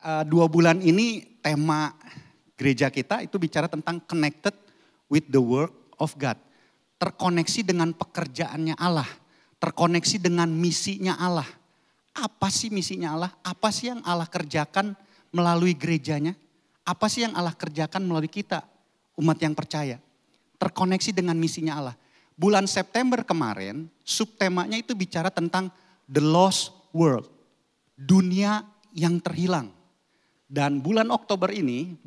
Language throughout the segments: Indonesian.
2 bulan ini tema gereja kita itu bicara tentang connected with the work of God. Terkoneksi dengan pekerjaannya Allah. Terkoneksi dengan misinya Allah. Apa sih misinya Allah? Apa sih yang Allah kerjakan melalui gerejanya? Apa sih yang Allah kerjakan melalui kita, umat yang percaya? Terkoneksi dengan misinya Allah. Bulan September kemarin, subtemanya itu bicara tentang the lost world. Dunia yang terhilang. Dan bulan Oktober ini,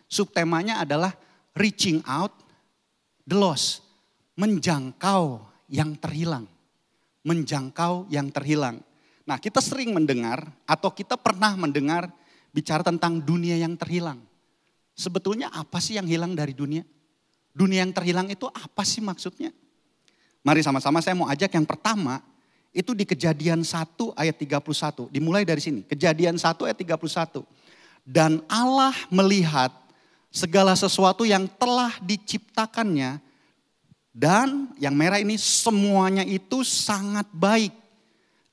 subtemanya adalah reaching out the lost. Menjangkau yang terhilang. Menjangkau yang terhilang. Nah, kita sering mendengar atau kita pernah mendengar bicara tentang dunia yang terhilang. Sebetulnya apa sih yang hilang dari dunia? Dunia yang terhilang itu apa sih maksudnya? Mari sama-sama saya mau ajak yang pertama, itu di Kejadian 1 ayat 31. Dimulai dari sini, Kejadian 1 ayat 31. Dan Allah melihat segala sesuatu yang telah diciptakannya, dan yang merah ini semuanya itu sangat baik.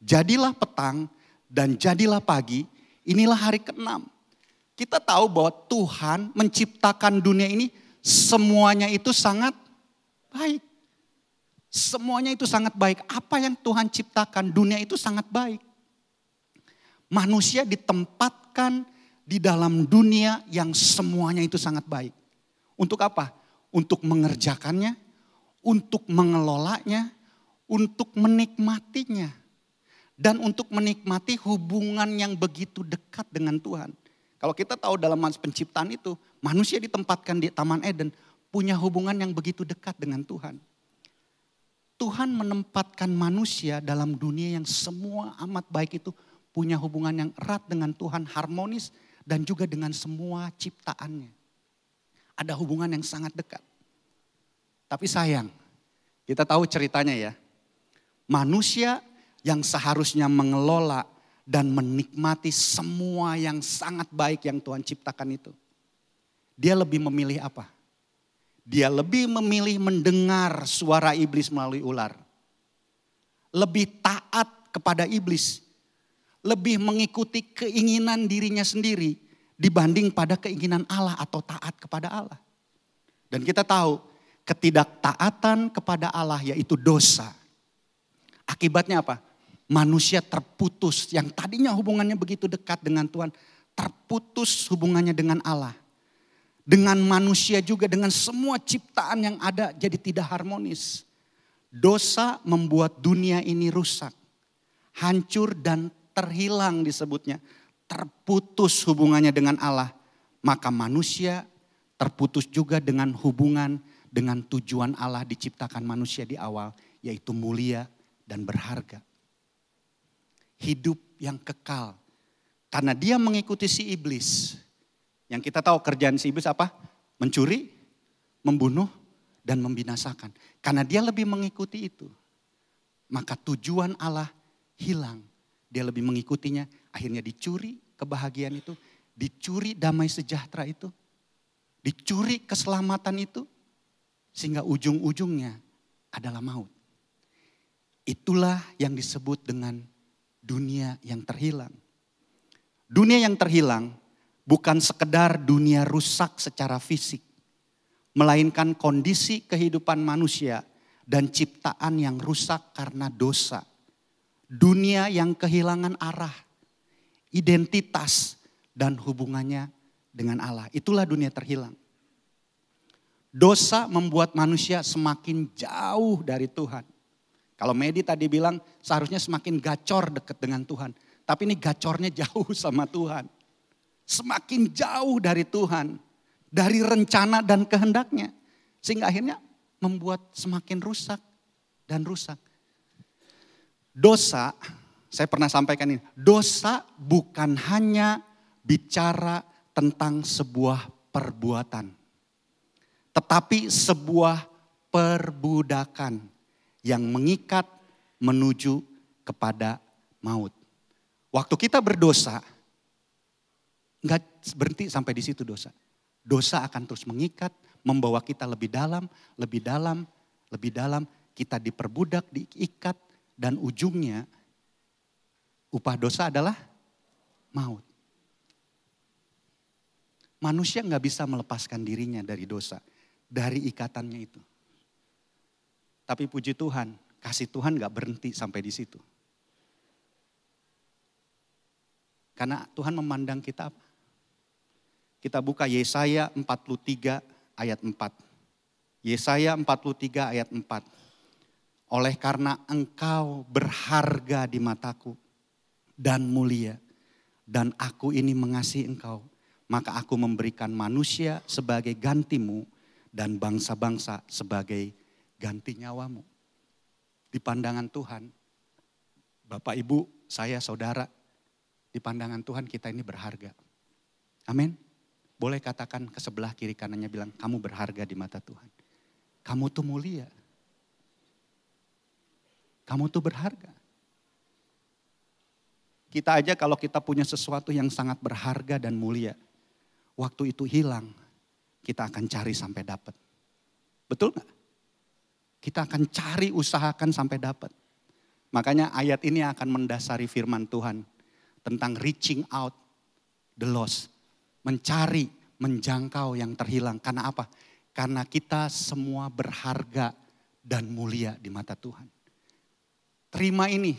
Jadilah petang dan jadilah pagi, inilah hari ke-6. Kita tahu bahwa Tuhan menciptakan dunia ini semuanya itu sangat baik. Semuanya itu sangat baik. Apa yang Tuhan ciptakan, dunia itu sangat baik. Manusia ditempatkan di dalam dunia yang semuanya itu sangat baik. Untuk apa? Untuk mengerjakannya, untuk mengelolanya, untuk menikmatinya. Dan untuk menikmati hubungan yang begitu dekat dengan Tuhan. Kalau kita tahu dalam penciptaan itu, manusia ditempatkan di Taman Eden, punya hubungan yang begitu dekat dengan Tuhan. Tuhan menempatkan manusia dalam dunia yang semua amat baik itu punya hubungan yang erat dengan Tuhan, harmonis dan juga dengan semua ciptaannya. Ada hubungan yang sangat dekat. Tapi sayang, kita tahu ceritanya ya. Manusia yang seharusnya mengelola dan menikmati semua yang sangat baik yang Tuhan ciptakan itu. Dia lebih memilih apa? Dia lebih memilih mendengar suara iblis melalui ular. Lebih taat kepada iblis. Lebih mengikuti keinginan dirinya sendiri dibanding pada keinginan Allah atau taat kepada Allah. Dan kita tahu ketidaktaatan kepada Allah yaitu dosa. Akibatnya apa? Manusia terputus yang tadinya hubungannya begitu dekat dengan Tuhan. Terputus hubungannya dengan Allah. Dengan manusia juga, dengan semua ciptaan yang ada jadi tidak harmonis. Dosa membuat dunia ini rusak. Hancur dan terhilang disebutnya. Terputus hubungannya dengan Allah. Maka manusia terputus juga dengan hubungan dengan tujuan Allah diciptakan manusia di awal. Yaitu mulia dan berharga. Hidup yang kekal. Karena dia mengikuti si iblis. Yang kita tahu kerjaan si iblis apa? Mencuri, membunuh, dan membinasakan. Karena dia lebih mengikuti itu. Maka tujuan Allah hilang. Dia lebih mengikutinya. Akhirnya dicuri kebahagiaan itu. Dicuri damai sejahtera itu. Dicuri keselamatan itu. Sehingga ujung-ujungnya adalah maut. Itulah yang disebut dengan dunia yang terhilang. Dunia yang terhilang bukan sekedar dunia rusak secara fisik. Melainkan kondisi kehidupan manusia dan ciptaan yang rusak karena dosa. Dunia yang kehilangan arah, identitas dan hubungannya dengan Allah. Itulah dunia terhilang. Dosa membuat manusia semakin jauh dari Tuhan. Kalau Medi tadi bilang seharusnya semakin gacor dekat dengan Tuhan. Tapi ini gacornya jauh sama Tuhan. Semakin jauh dari Tuhan. Dari rencana dan kehendaknya. Sehingga akhirnya membuat semakin rusak dan rusak. Dosa, saya pernah sampaikan ini. Dosa bukan hanya bicara tentang sebuah perbuatan. Tetapi sebuah perbudakan. Yang mengikat menuju kepada maut. Waktu kita berdosa, enggak berhenti sampai di situ dosa. Dosa akan terus mengikat, membawa kita lebih dalam, lebih dalam, lebih dalam. Kita diperbudak, diikat, dan ujungnya upah dosa adalah maut. Manusia gak bisa melepaskan dirinya dari dosa, dari ikatannya itu. Tapi puji Tuhan, kasih Tuhan gak berhenti sampai di situ. Karena Tuhan memandang kita apa? Kita buka Yesaya 43 ayat 4. Yesaya 43 ayat 4. Oleh karena engkau berharga di mataku dan mulia, dan aku ini mengasihi engkau, maka aku memberikan manusia sebagai gantimu dan bangsa-bangsa sebagai ganti nyawamu. Di pandangan Tuhan, Bapak, Ibu, saya, saudara, di pandangan Tuhan kita ini berharga. Amin. Boleh katakan ke sebelah kiri kanannya, bilang, kamu berharga di mata Tuhan. Kamu tuh mulia. Kamu tuh berharga. Kita aja kalau kita punya sesuatu yang sangat berharga dan mulia, waktu itu hilang, kita akan cari sampai dapat. Betul gak? Kita akan cari, usahakan sampai dapat. Makanya ayat ini akan mendasari firman Tuhan tentang reaching out the lost. Mencari, menjangkau yang terhilang. Karena apa? Karena kita semua berharga dan mulia di mata Tuhan. Terima ini.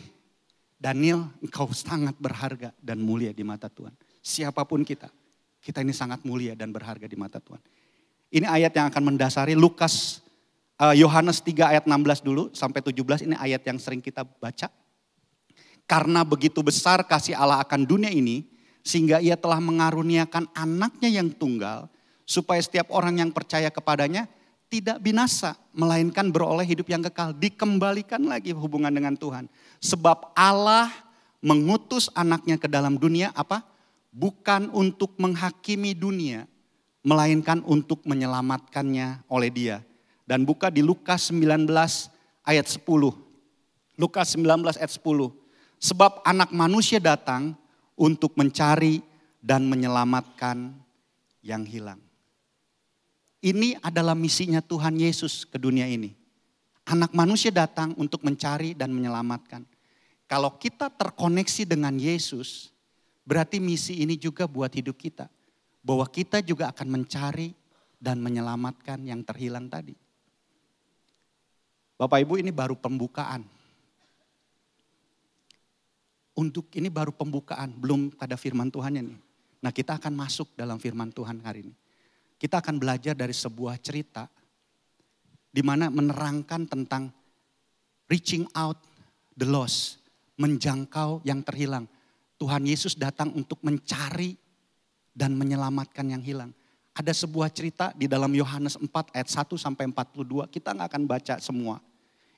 Daniel, engkau sangat berharga dan mulia di mata Tuhan. Siapapun kita ini sangat mulia dan berharga di mata Tuhan. Ini ayat yang akan mendasari Yohanes 3 ayat 16 dulu sampai 17. Ini ayat yang sering kita baca. Karena begitu besar kasih Allah akan dunia ini, sehingga ia telah mengaruniakan anaknya yang tunggal, supaya setiap orang yang percaya kepadanya tidak binasa, melainkan beroleh hidup yang kekal. Dikembalikan lagi hubungan dengan Tuhan. Sebab Allah mengutus anaknya ke dalam dunia apa? Bukan untuk menghakimi dunia, melainkan untuk menyelamatkannya oleh Dia. Dan buka di Lukas 19 ayat 10. Lukas 19 ayat 10. Sebab anak manusia datang untuk mencari dan menyelamatkan yang hilang. Ini adalah misinya Tuhan Yesus ke dunia ini. Anak manusia datang untuk mencari dan menyelamatkan. Kalau kita terkoneksi dengan Yesus, berarti misi ini juga buat hidup kita. Bahwa kita juga akan mencari dan menyelamatkan yang terhilang tadi. Bapak Ibu, ini baru pembukaan. Ini baru pembukaan, belum pada firman Tuhannya nih. Nah, kita akan masuk dalam firman Tuhan hari ini. Kita akan belajar dari sebuah cerita di mana menerangkan tentang reaching out the lost, menjangkau yang terhilang. Tuhan Yesus datang untuk mencari dan menyelamatkan yang hilang. Ada sebuah cerita di dalam Yohanes 4 ayat 1 sampai 42, kita gak akan baca semua.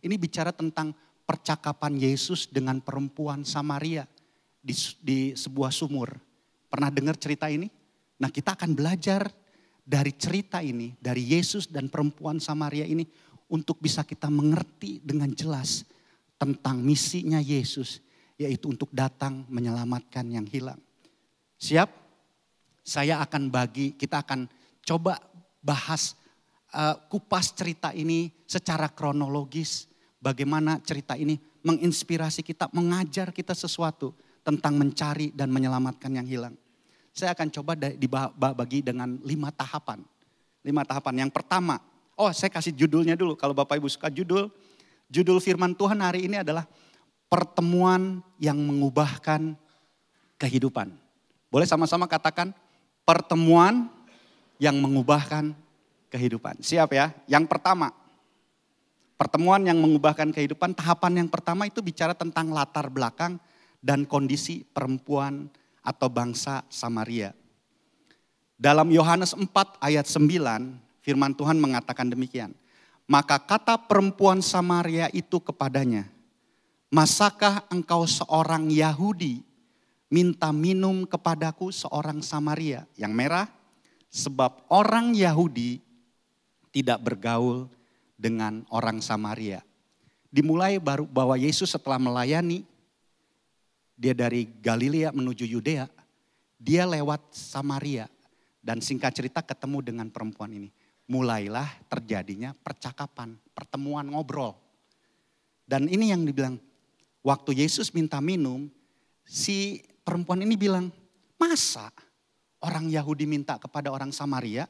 Ini bicara tentang percakapan Yesus dengan perempuan Samaria di sebuah sumur. Pernah dengar cerita ini? Nah, kita akan belajar dari cerita ini, dari Yesus dan perempuan Samaria ini, untuk bisa kita mengerti dengan jelas tentang misinya Yesus, yaitu untuk datang menyelamatkan yang hilang. Siap? Saya akan kita akan coba bahas kupas cerita ini secara kronologis. Bagaimana cerita ini menginspirasi kita, mengajar kita sesuatu tentang mencari dan menyelamatkan yang hilang. Saya akan coba dibagi dengan 5 tahapan. 5 tahapan. Yang pertama, saya kasih judulnya dulu. Kalau Bapak Ibu suka judul firman Tuhan hari ini adalah pertemuan yang mengubahkan kehidupan. Boleh sama-sama katakan pertemuan yang mengubahkan kehidupan. Siap ya? Yang pertama, pertemuan yang mengubahkan kehidupan. Tahapan yang pertama itu bicara tentang latar belakang dan kondisi perempuan atau bangsa Samaria. Dalam Yohanes 4 ayat 9 firman Tuhan mengatakan demikian. Maka kata perempuan Samaria itu kepadanya, masakah engkau seorang Yahudi minta minum kepadaku seorang Samaria yang merah? Sebab orang Yahudi tidak bergaul dengan orang Samaria. Dimulai baru bahwa Yesus setelah melayani, dia dari Galilea menuju Yudea, dia lewat Samaria. Dan singkat cerita ketemu dengan perempuan ini. Mulailah terjadinya percakapan, pertemuan ngobrol. Dan ini yang dibilang, waktu Yesus minta minum, si perempuan ini bilang, Masa orang Yahudi minta kepada orang Samaria?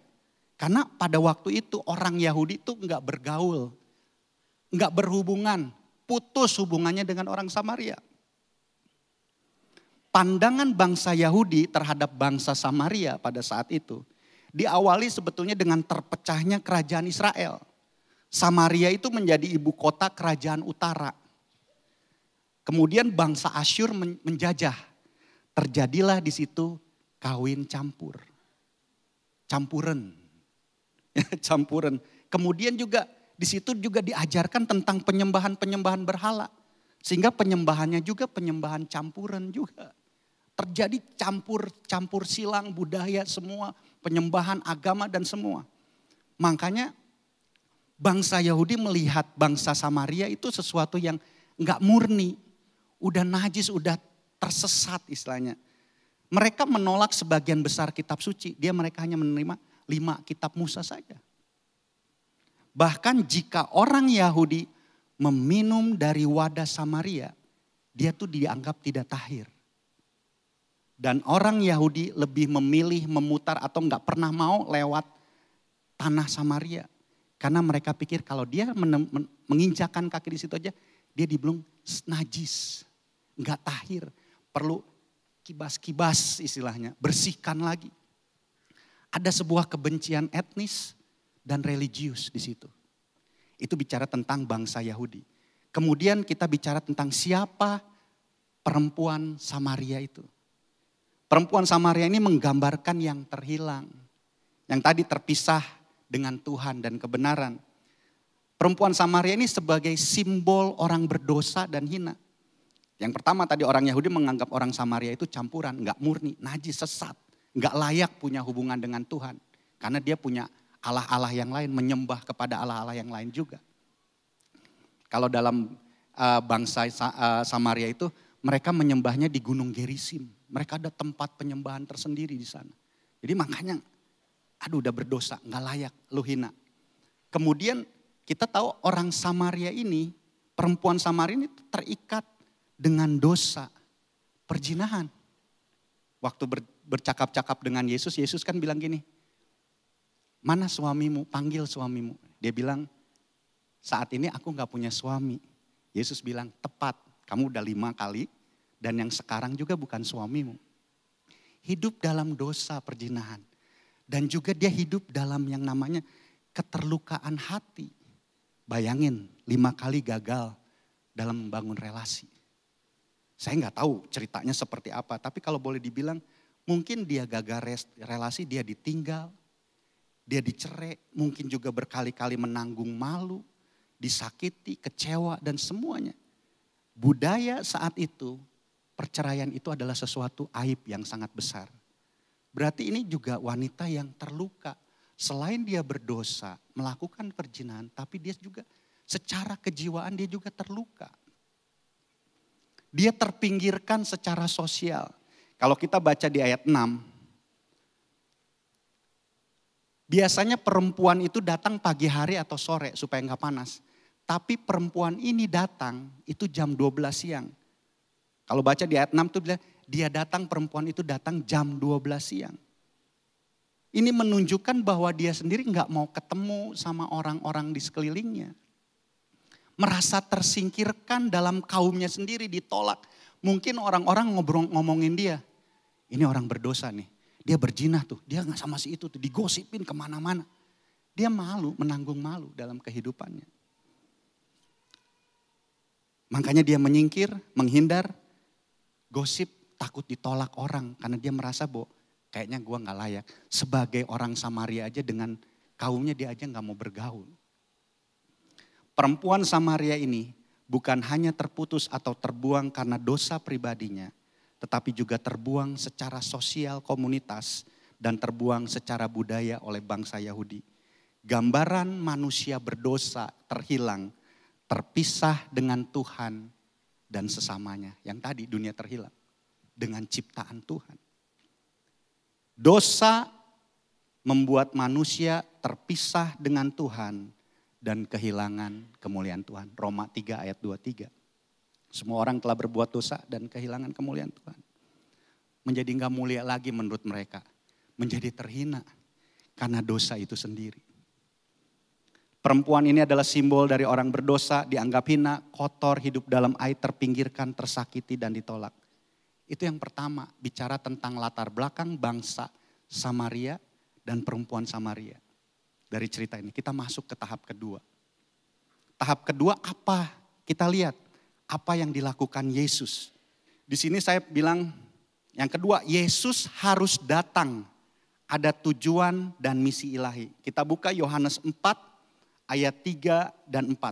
Karena pada waktu itu orang Yahudi itu enggak bergaul, enggak berhubungan, putus hubungannya dengan orang Samaria. Pandangan bangsa Yahudi terhadap bangsa Samaria pada saat itu diawali sebetulnya dengan terpecahnya kerajaan Israel. Samaria itu menjadi ibu kota kerajaan utara. Kemudian bangsa Asyur menjajah. Terjadilah di situ kawin campur. Campuran. Campuran. Kemudian juga di situ juga diajarkan tentang penyembahan-penyembahan berhala. Sehingga penyembahannya juga penyembahan campuran juga. Terjadi campur silang budaya semua, penyembahan agama dan semua. Makanya bangsa Yahudi melihat bangsa Samaria itu sesuatu yang enggak murni. Udah najis, udah tersesat istilahnya. Mereka menolak sebagian besar kitab suci. Mereka hanya menerima 5 kitab Musa saja. Bahkan jika orang Yahudi meminum dari wadah Samaria, dia tuh dianggap tidak tahir. Dan orang Yahudi lebih memilih memutar atau enggak pernah mau lewat tanah Samaria. Karena mereka pikir kalau dia menginjakkan kaki di situ aja, dia dibilang najis, enggak tahir. Perlu kibas-kibas istilahnya, bersihkan lagi. Ada sebuah kebencian etnis dan religius di situ. Itu bicara tentang bangsa Yahudi. Kemudian kita bicara tentang siapa perempuan Samaria itu. Perempuan Samaria ini menggambarkan yang terhilang. Yang tadi terpisah dengan Tuhan dan kebenaran. Perempuan Samaria ini sebagai simbol orang berdosa dan hina. Yang pertama tadi orang Yahudi menganggap orang Samaria itu campuran, enggak murni, najis, sesat. Enggak layak punya hubungan dengan Tuhan. Karena dia punya Allah-Allah yang lain, menyembah kepada Allah-Allah yang lain juga. Kalau dalam bangsa Samaria itu mereka menyembahnya di Gunung Gerisim. Mereka ada tempat penyembahan tersendiri di sana. Jadi makanya udah berdosa, enggak layak, lu hina. Kemudian kita tahu orang Samaria ini, perempuan Samaria ini terikat dengan dosa perzinahan. Waktu bercakap-cakap dengan Yesus, Yesus kan bilang gini, mana suamimu, panggil suamimu. Dia bilang, saat ini aku gak punya suami. Yesus bilang, tepat, kamu udah 5 kali dan yang sekarang juga bukan suamimu. Hidup dalam dosa perzinahan. Dan juga dia hidup dalam yang namanya keterlukaan hati. Bayangin 5 kali gagal dalam membangun relasi. Saya nggak tahu ceritanya seperti apa, tapi kalau boleh dibilang mungkin dia gagal relasi, dia ditinggal, dia dicerai, mungkin juga berkali-kali menanggung malu, disakiti, kecewa dan semuanya. Budaya saat itu, perceraian itu adalah sesuatu aib yang sangat besar. Berarti ini juga wanita yang terluka. Selain dia berdosa, melakukan perzinahan, tapi dia juga secara kejiwaan dia juga terluka. Dia terpinggirkan secara sosial. Kalau kita baca di ayat 6, biasanya perempuan itu datang pagi hari atau sore supaya enggak panas. Tapi perempuan ini datang itu jam 12 siang. Kalau baca di ayat 6 itu bilang, dia datang, perempuan itu datang jam 12 siang. Ini menunjukkan bahwa dia sendiri enggak mau ketemu sama orang-orang di sekelilingnya. Merasa tersingkirkan dalam kaumnya sendiri, ditolak. Mungkin orang-orang ngomongin dia, ini orang berdosa nih. Dia berzina tuh, dia gak sama si itu tuh, digosipin kemana-mana. Dia malu, menanggung malu dalam kehidupannya. Makanya dia menyingkir, menghindar, gosip, takut ditolak orang. Karena dia merasa bahwa kayaknya gue gak layak. Sebagai orang Samaria aja dengan kaumnya dia aja gak mau bergaul. Perempuan Samaria ini bukan hanya terputus atau terbuang karena dosa pribadinya, tetapi juga terbuang secara sosial komunitas dan terbuang secara budaya oleh bangsa Yahudi. Gambaran manusia berdosa terhilang, terpisah dengan Tuhan dan sesamanya. Yang tadi dunia terhilang dengan ciptaan Tuhan. Dosa membuat manusia terpisah dengan Tuhan dan kehilangan kemuliaan Tuhan. Roma 3 ayat 23. Semua orang telah berbuat dosa dan kehilangan kemuliaan Tuhan. menjadi nggak mulia lagi menurut mereka. Menjadi terhina karena dosa itu sendiri. Perempuan ini adalah simbol dari orang berdosa, dianggap hina, kotor, hidup dalam air, terpinggirkan, tersakiti dan ditolak. Itu yang pertama, bicara tentang latar belakang bangsa Samaria dan perempuan Samaria. Dari cerita ini kita masuk ke tahap kedua. Tahap kedua apa? Kita lihat apa yang dilakukan Yesus. Di sini saya bilang yang kedua, Yesus harus datang. Ada tujuan dan misi ilahi. Kita buka Yohanes 4 ayat 3 dan 4.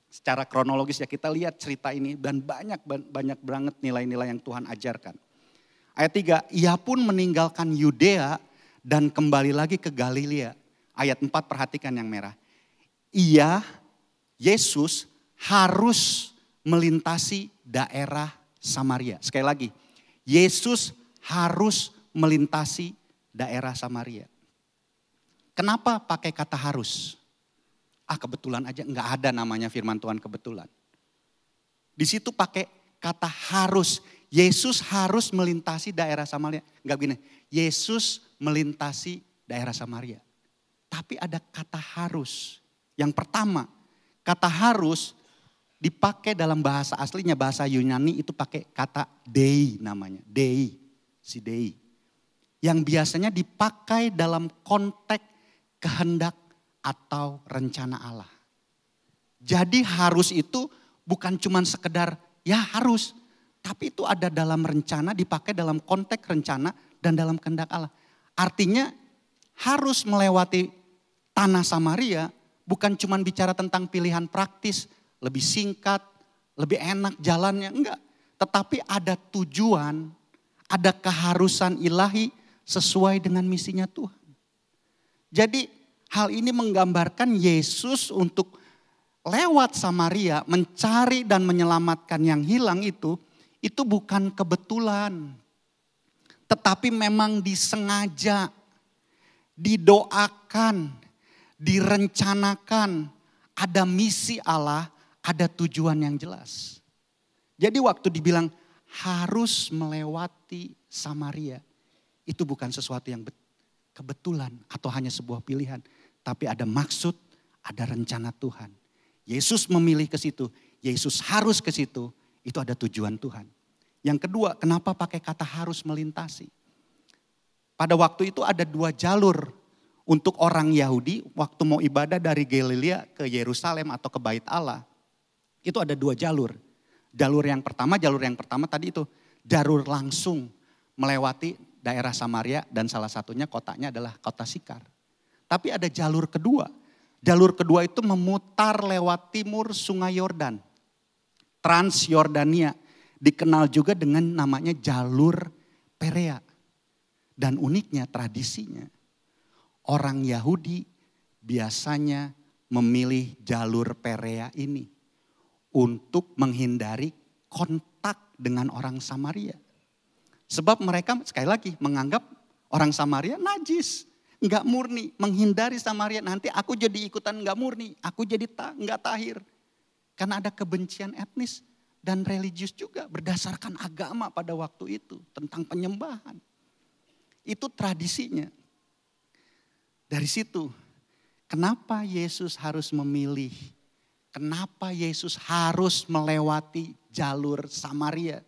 Secara kronologis ya kita lihat cerita ini dan banyak banget nilai-nilai yang Tuhan ajarkan. Ayat 3, ia pun meninggalkan Yudea dan kembali lagi ke Galilea. Ayat 4 perhatikan yang merah. Yesus harus melintasi daerah Samaria. Sekali lagi, Yesus harus melintasi daerah Samaria. Kenapa pakai kata harus? Kebetulan aja, nggak ada namanya firman Tuhan kebetulan. Di situ pakai kata harus. Yesus harus melintasi daerah Samaria. Nggak begini, Yesus melintasi daerah Samaria. Tapi ada kata harus. Yang pertama, kata harus dipakai dalam bahasa aslinya, bahasa Yunani itu pakai kata dei namanya. Dei, si dei. Yang biasanya dipakai dalam konteks kehendak atau rencana Allah. Jadi harus itu bukan cuma sekedar ya harus. Tapi itu ada dalam rencana, dipakai dalam konteks rencana dan dalam kehendak Allah. Artinya harus melewati tanah Samaria bukan cuma bicara tentang pilihan praktis, lebih singkat, lebih enak jalannya, enggak. Tetapi ada tujuan, ada keharusan ilahi sesuai dengan misinya Tuhan. Jadi hal ini menggambarkan Yesus untuk lewat Samaria mencari dan menyelamatkan yang hilang itu bukan kebetulan. Tetapi memang disengaja, didoakan, direncanakan, ada misi Allah, ada tujuan yang jelas. Jadi waktu dibilang harus melewati Samaria, itu bukan sesuatu yang kebetulan atau hanya sebuah pilihan. Tapi ada maksud, ada rencana Tuhan. Yesus memilih ke situ, Yesus harus ke situ, itu ada tujuan Tuhan. Yang kedua, kenapa pakai kata harus melintasi? Pada waktu itu ada 2 jalur untuk orang Yahudi waktu mau ibadah dari Galilea ke Yerusalem atau ke Bait Allah. Itu ada 2 jalur. Jalur yang pertama tadi itu jalur langsung melewati daerah Samaria dan salah satunya kotanya adalah kota Sikar. Tapi ada jalur kedua. Jalur kedua itu memutar lewat timur Sungai Yordan. Trans-Yordania. Dikenal juga dengan namanya jalur Perea. Dan uniknya tradisinya. Orang Yahudi biasanya memilih jalur Perea ini. Untuk menghindari kontak dengan orang Samaria. Sebab mereka sekali lagi menganggap orang Samaria najis. Enggak murni, menghindari Samaria. Nanti aku jadi ikutan enggak murni, aku jadi enggak tahir. Karena ada kebencian etnis dan religius juga berdasarkan agama pada waktu itu. Tentang penyembahan. Itu tradisinya. Dari situ, kenapa Yesus harus memilih? Kenapa Yesus harus melewati jalur Samaria?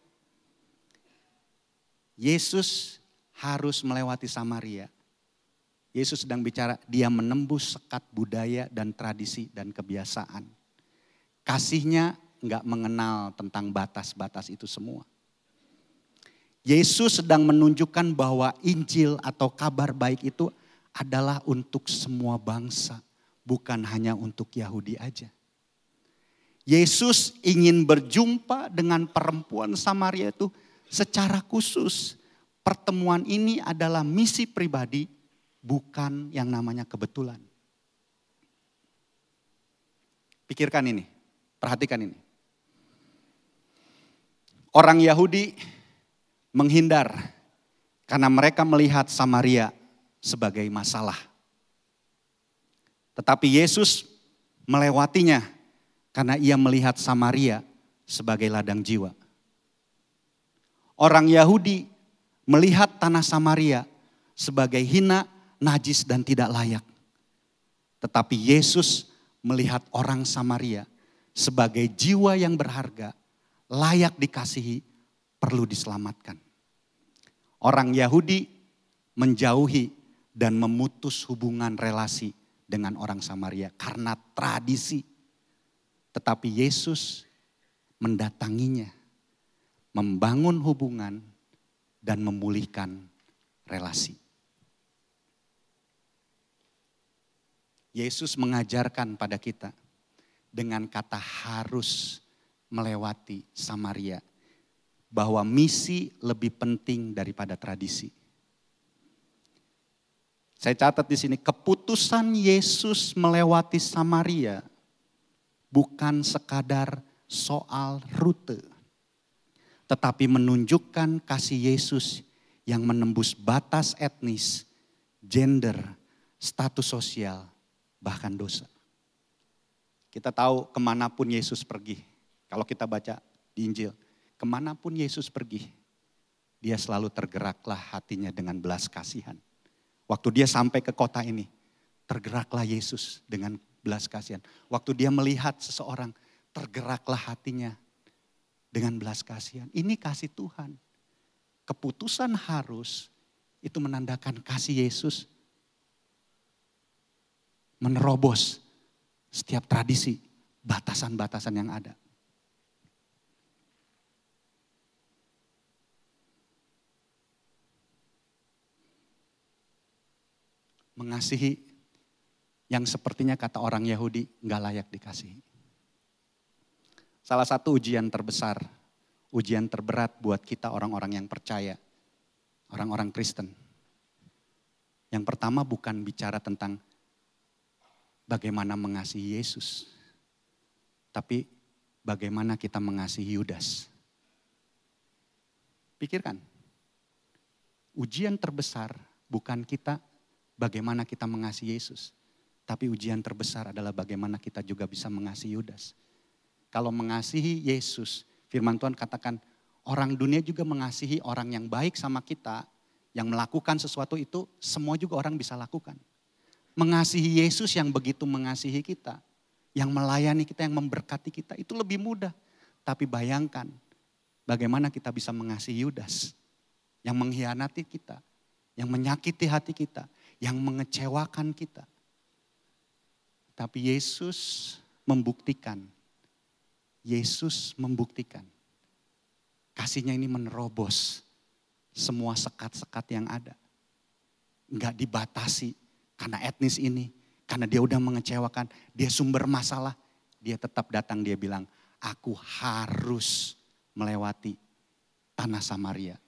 Yesus harus melewati Samaria. Yesus sedang bicara, dia menembus sekat budaya dan tradisi dan kebiasaan. Kasihnya enggak mengenal tentang batas-batas itu semua. Yesus sedang menunjukkan bahwa Injil atau kabar baik itu adalah untuk semua bangsa, bukan hanya untuk Yahudi aja. Yesus ingin berjumpa dengan perempuan Samaria itu secara khusus. Pertemuan ini adalah misi pribadi, bukan yang namanya kebetulan. Pikirkan ini, perhatikan ini. Orang Yahudi menghindar karena mereka melihat Samaria sebagai masalah. Tetapi Yesus melewatinya karena ia melihat Samaria sebagai ladang jiwa. Orang Yahudi melihat tanah Samaria sebagai hina, najis dan tidak layak. Tetapi Yesus melihat orang Samaria sebagai jiwa yang berharga, layak dikasihi, perlu diselamatkan. Orang Yahudi menjauhi dan memutus hubungan relasi dengan orang Samaria karena tradisi. Tetapi Yesus mendatanginya, membangun hubungan dan memulihkan relasi. Yesus mengajarkan pada kita dengan kata harus melewati Samaria, bahwa misi lebih penting daripada tradisi. Saya catat di sini, keputusan Yesus melewati Samaria bukan sekadar soal rute, tetapi menunjukkan kasih Yesus yang menembus batas etnis, gender, status sosial, bahkan dosa. Kita tahu kemanapun Yesus pergi. Kalau kita baca di Injil, kemanapun Yesus pergi, dia selalu tergeraklah hatinya dengan belas kasihan. Waktu dia sampai ke kota ini, tergeraklah Yesus dengan belas kasihan. Waktu dia melihat seseorang, tergeraklah hatinya dengan belas kasihan. Ini kasih Tuhan. Keputusan harus itu menandakan kasih Yesus menerobos setiap tradisi, batasan-batasan yang ada. Mengasihi yang sepertinya kata orang Yahudi gak layak dikasihi. Salah satu ujian terbesar, ujian terberat buat kita orang-orang yang percaya, orang-orang Kristen. Yang pertama bukan bicara tentang bagaimana mengasihi Yesus, tapi bagaimana kita mengasihi Yudas. Pikirkan, ujian terbesar bukan kita bagaimana kita mengasihi Yesus, tapi ujian terbesar adalah bagaimana kita juga bisa mengasihi Yudas. Kalau mengasihi Yesus, firman Tuhan katakan orang dunia juga mengasihi orang yang baik sama kita, yang melakukan sesuatu itu semua juga orang bisa lakukan. Mengasihi Yesus yang begitu mengasihi kita, yang melayani kita, yang memberkati kita, itu lebih mudah. Tapi bayangkan bagaimana kita bisa mengasihi Yudas yang mengkhianati kita, yang menyakiti hati kita, yang mengecewakan kita. Tapi Yesus membuktikan kasihnya ini menerobos semua sekat-sekat yang ada. Enggak dibatasi karena etnis ini, karena dia udah mengecewakan, dia sumber masalah. Dia tetap datang, dia bilang, aku harus melewati tanah Samaria.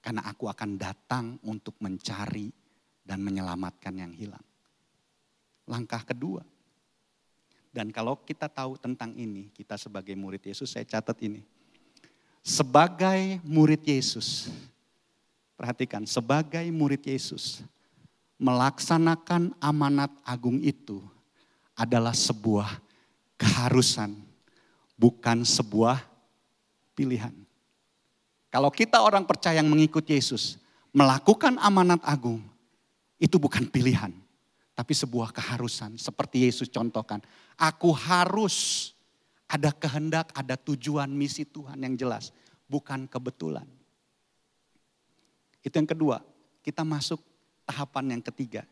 Karena aku akan datang untuk mencari dan menyelamatkan yang hilang. Langkah kedua. Dan kalau kita tahu tentang ini, kita sebagai murid Yesus, saya catat ini. Sebagai murid Yesus, perhatikan, sebagai murid Yesus, melaksanakan amanat agung itu adalah sebuah keharusan, bukan sebuah pilihan. Kalau kita orang percaya yang mengikut Yesus, melakukan amanat agung, itu bukan pilihan, tapi sebuah keharusan. Seperti Yesus contohkan, aku harus ada kehendak, ada tujuan misi Tuhan yang jelas, bukan kebetulan. Itu yang kedua, kita masuk tahapan yang ketiga.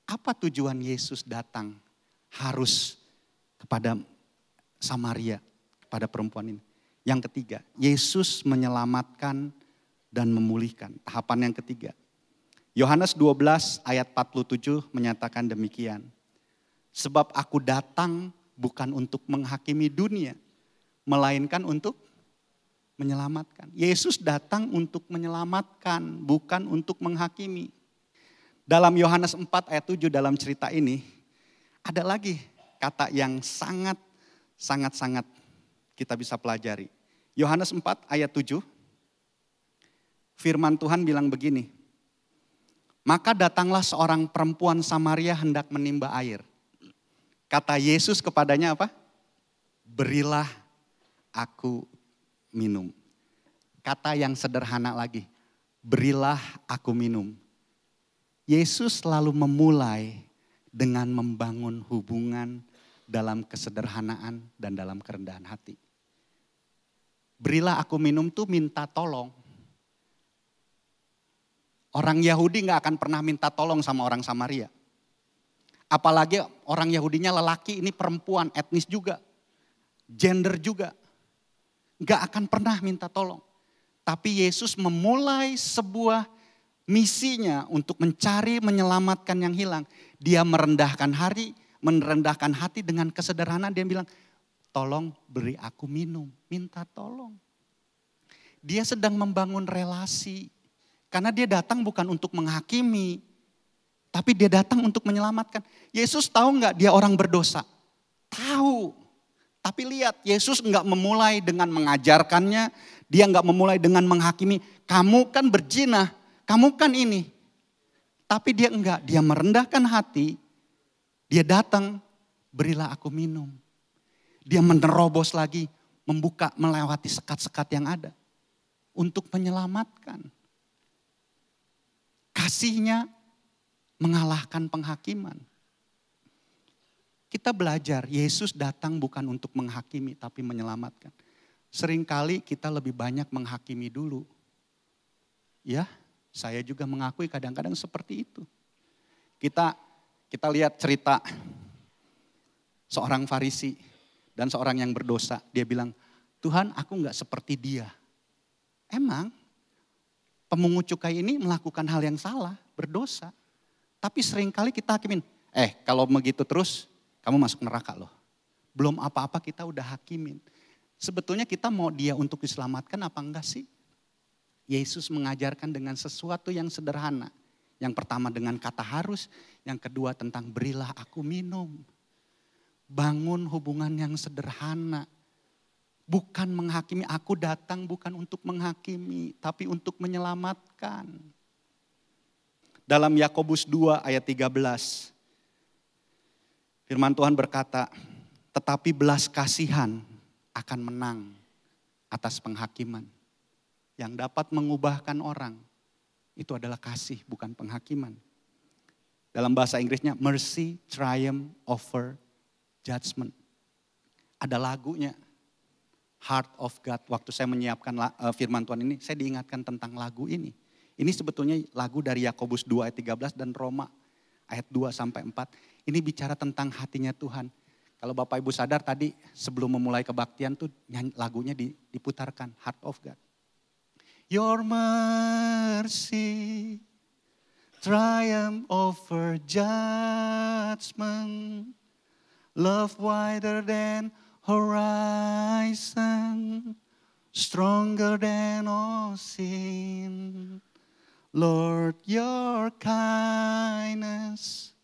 Apa tujuan Yesus datang harus kepada Samaria, kepada perempuan ini? Yang ketiga, Yesus menyelamatkan dan memulihkan. Tahapan yang ketiga. Yohanes 12 ayat 47 menyatakan demikian. Sebab aku datang bukan untuk menghakimi dunia, melainkan untuk menyelamatkan. Yesus datang untuk menyelamatkan, bukan untuk menghakimi. Dalam Yohanes 4 ayat 7 dalam cerita ini, ada lagi kata yang sangat kita bisa pelajari. Yohanes 4 ayat 7, firman Tuhan bilang begini. Maka datanglah seorang perempuan Samaria hendak menimba air. Kata Yesus kepadanya apa? Berilah aku minum. Kata yang sederhana lagi, berilah aku minum. Yesus selalu memulai dengan membangun hubungan dalam kesederhanaan dan dalam kerendahan hati. Berilah aku minum tuh minta tolong. Orang Yahudi gak akan pernah minta tolong sama orang Samaria. Apalagi orang Yahudinya lelaki, ini perempuan, etnis juga. Gender juga. Gak akan pernah minta tolong. Tapi Yesus memulai sebuah misinya untuk mencari, menyelamatkan yang hilang. Dia merendahkan hati dengan kesederhanaan. Dia bilang, tolong beri aku minum, minta tolong. Dia sedang membangun relasi. Karena dia datang bukan untuk menghakimi, tapi dia datang untuk menyelamatkan. Yesus tahu nggak dia orang berdosa? Tahu. Tapi lihat, Yesus nggak memulai dengan mengajarkannya, dia nggak memulai dengan menghakimi. Kamu kan berzina, kamu kan ini. Tapi dia enggak, dia merendahkan hati. Dia datang, berilah aku minum. Dia menerobos lagi, membuka, melewati sekat-sekat yang ada. Untuk menyelamatkan. Kasihnya mengalahkan penghakiman. Kita belajar, Yesus datang bukan untuk menghakimi tapi menyelamatkan. Seringkali kita lebih banyak menghakimi dulu. Ya, saya juga mengakui kadang-kadang seperti itu. Kita lihat cerita seorang Farisi dan seorang yang berdosa. Dia bilang, Tuhan aku gak seperti dia. Emang pemungut cukai ini melakukan hal yang salah, berdosa. Tapi seringkali kita hakimin. Kalau begitu terus kamu masuk neraka loh. Belum apa-apa kita udah hakimin. Sebetulnya kita mau dia untuk diselamatkan apa enggak sih? Yesus mengajarkan dengan sesuatu yang sederhana. Yang pertama dengan kata harus, yang kedua tentang berilah aku minum. Bangun hubungan yang sederhana. Bukan menghakimi, aku datang bukan untuk menghakimi, tapi untuk menyelamatkan. Dalam Yakobus 2 ayat 13, firman Tuhan berkata, tetapi belas kasihan akan menang atas penghakiman. Yang dapat mengubahkan orang, itu adalah kasih bukan penghakiman. Dalam bahasa Inggrisnya, mercy triumph over judgment. Ada lagunya. Heart of God. Waktu saya menyiapkan firman Tuhan ini, saya diingatkan tentang lagu ini. Ini sebetulnya lagu dari Yakobus 2 ayat 13 dan Roma ayat 2 sampai 4. Ini bicara tentang hatinya Tuhan. Kalau Bapak Ibu sadar tadi sebelum memulai kebaktian tuh lagunya diputarkan, Heart of God. Your mercy triumph over judgment. Love wider than horizon, stronger than all sin. Lord, your kindness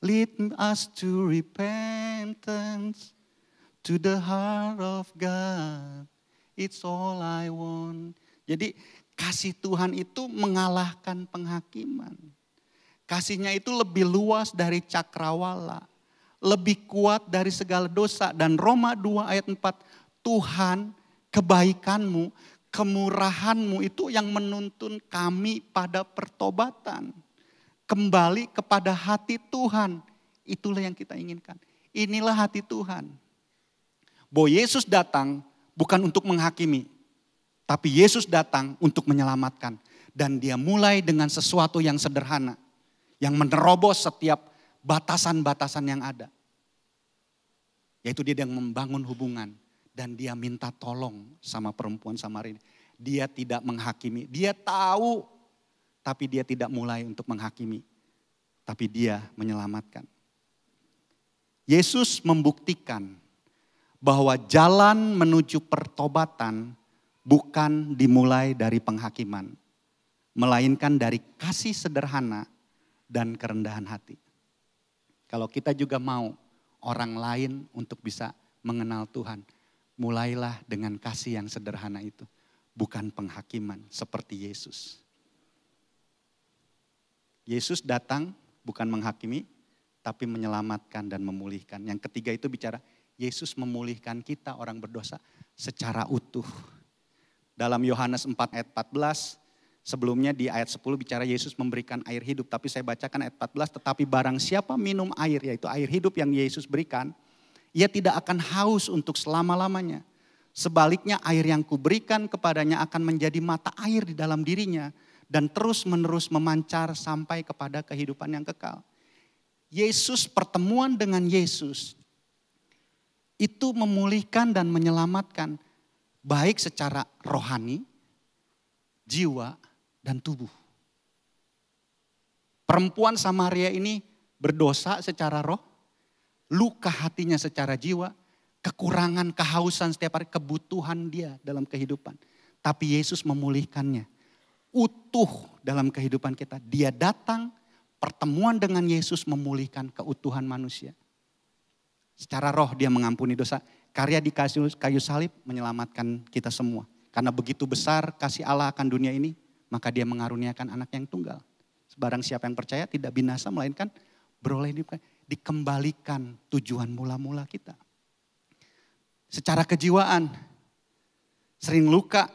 lead us to repentance, to the heart of God. It's all I want. Jadi kasih Tuhan itu mengalahkan penghakiman. Kasihnya itu lebih luas dari cakrawala. Lebih kuat dari segala dosa. Dan Roma 2 ayat 4, Tuhan kebaikanmu, kemurahanmu itu yang menuntun kami pada pertobatan. Kembali kepada hati Tuhan, itulah yang kita inginkan. Inilah hati Tuhan. Bahwa Yesus datang bukan untuk menghakimi, tapi Yesus datang untuk menyelamatkan. Dan dia mulai dengan sesuatu yang sederhana, yang menerobos setiap batasan-batasan yang ada. Yaitu dia yang membangun hubungan. Dan dia minta tolong sama perempuan Samaria. Dia tidak menghakimi. Dia tahu. Tapi dia tidak mulai untuk menghakimi. Tapi dia menyelamatkan. Yesus membuktikan bahwa jalan menuju pertobatan bukan dimulai dari penghakiman. Melainkan dari kasih sederhana dan kerendahan hati. Kalau kita juga mau orang lain untuk bisa mengenal Tuhan, mulailah dengan kasih yang sederhana itu. Bukan penghakiman seperti Yesus. Yesus datang bukan menghakimi, tapi menyelamatkan dan memulihkan. Yang ketiga itu bicara Yesus memulihkan kita orang berdosa secara utuh. Dalam Yohanes 4 ayat 14, Sebelumnya di ayat 10 bicara Yesus memberikan air hidup. Tapi saya bacakan ayat 14, tetapi barang siapa minum air, yaitu air hidup yang Yesus berikan, ia tidak akan haus untuk selama-lamanya. Sebaliknya air yang kuberikan kepadanya akan menjadi mata air di dalam dirinya. Dan terus menerus memancar sampai kepada kehidupan yang kekal. Yesus, pertemuan dengan Yesus, itu memulihkan dan menyelamatkan. Baik secara rohani, jiwa, dan tubuh. Perempuan Samaria ini berdosa secara roh, luka hatinya secara jiwa, kekurangan, kehausan setiap hari, kebutuhan dia dalam kehidupan. Tapi Yesus memulihkannya, utuh dalam kehidupan kita. Dia datang, pertemuan dengan Yesus memulihkan keutuhan manusia. Secara roh dia mengampuni dosa, karya di kayu salib menyelamatkan kita semua. Karena begitu besar kasih Allah akan dunia ini, maka dia mengaruniakan anak yang tunggal. Barang siapa yang percaya tidak binasa melainkan beroleh hidup. Dikembalikan tujuan mula-mula kita. Secara kejiwaan, sering luka.